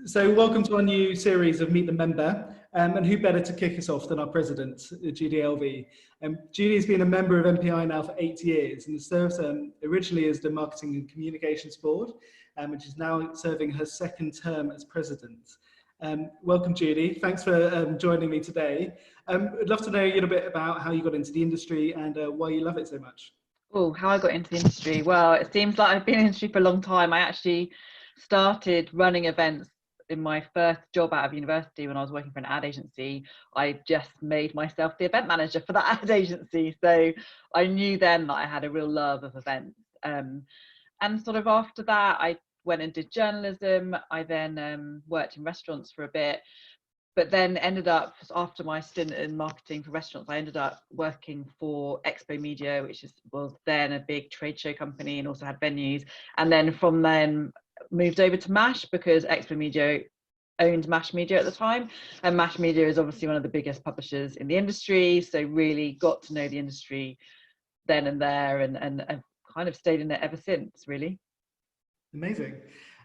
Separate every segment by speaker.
Speaker 1: So welcome to our new series of Meet the Member, and who better to kick us off than our president, Judy Elvey. Judy has been a member of MPI now for 8 years and serves originally as the Marketing and Communications Board, which is now serving her second term as president. Welcome, Judy. Thanks for joining me today. I'd love to know a little bit about how you got into the industry and why you love it so much.
Speaker 2: Oh, how I got into the industry. Well, it seems like I've been in the industry for a long time. I actually started running events in my first job out of university when I was working for an ad agency. I just made myself the event manager for that ad agency. So I knew then that I had a real love of events. And sort of after that, I went and did journalism. I then worked in restaurants for a bit, but then ended up, after my stint in marketing for restaurants, I ended up working for Expo Media, which was then a big trade show company and also had venues. And then from then moved over to MASH because Expo Media owned MASH Media at the time. And MASH Media is obviously one of the biggest publishers in the industry. So really got to know the industry then and there, and I've kind of stayed in it ever since, really.
Speaker 1: Amazing.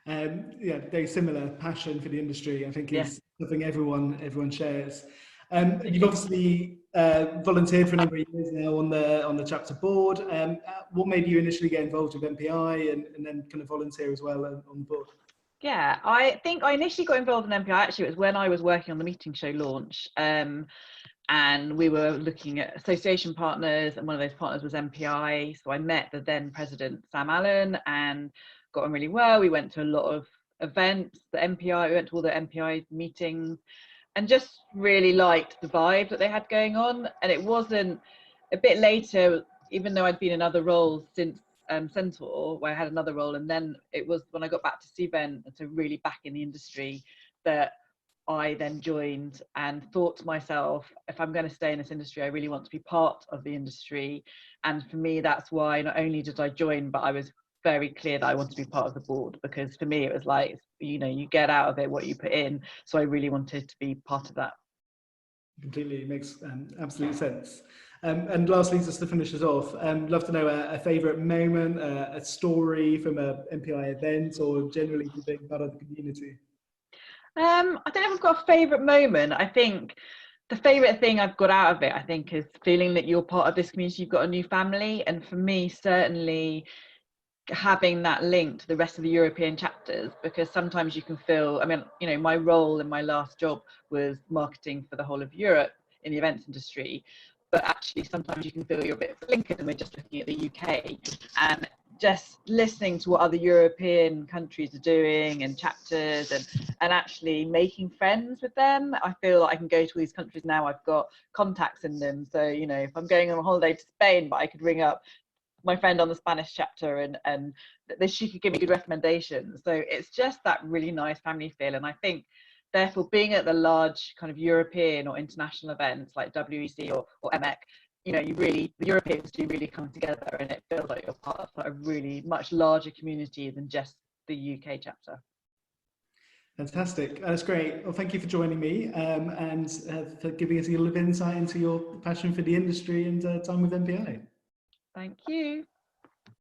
Speaker 1: Yeah, very similar passion for the industry. I think is something everyone shares. You've obviously volunteered for a number of years now on the chapter board. What made you initially get involved with MPI and then kind of volunteer as well on the board?
Speaker 2: Yeah, I think I initially got involved in MPI. Actually, it was when I was working on the meeting show launch. And we were looking at association partners, and one of those partners was MPI. So I met the then president, Sam Allen, and got on really well. We went to a lot of events, we went to all the MPI meetings, and just really liked the vibe that they had going on. And it wasn't a bit later, even though I'd been in other roles since Centaur, where I had another role, and then it was when I got back to Cvent, and so really back in the industry, that I then joined and thought to myself, if I'm going to stay in this industry, I really want to be part of the industry. And for me, that's why not only did I join, but I was very clear that I wanted to be part of the board, because for me, it was like, you get out of it what you put in. So I really wanted to be part of that.
Speaker 1: Completely makes absolute sense. And lastly, just to finish us off, love to know a favourite moment, a story from a MPI event, or generally from being part of the community.
Speaker 2: I don't know if I've got a favourite moment. I think the favourite thing I've got out of it, I think, is feeling that you're part of this community, you've got a new family. And for me, certainly having that link to the rest of the European chapters, because sometimes you can feel, my role in my last job was marketing for the whole of Europe in the events industry, but actually sometimes you can feel you're a bit blinkered and we're just looking at the UK. And just listening to what other European countries are doing and chapters, and actually making friends with them. I feel like I can go to these countries now, I've got contacts in them. So, if I'm going on a holiday to Spain, but I could ring up my friend on the Spanish chapter and she could give me good recommendations. So it's just that really nice family feel. And I think, therefore, being at the large kind of European or international events like WEC or MEC, the Europeans do really come together, and it feels like you're part of a really much larger community than just the UK chapter.
Speaker 1: Fantastic. That's great. Well, thank you for joining me and for giving us a little bit of insight into your passion for the industry and time with MPI.
Speaker 2: Thank you.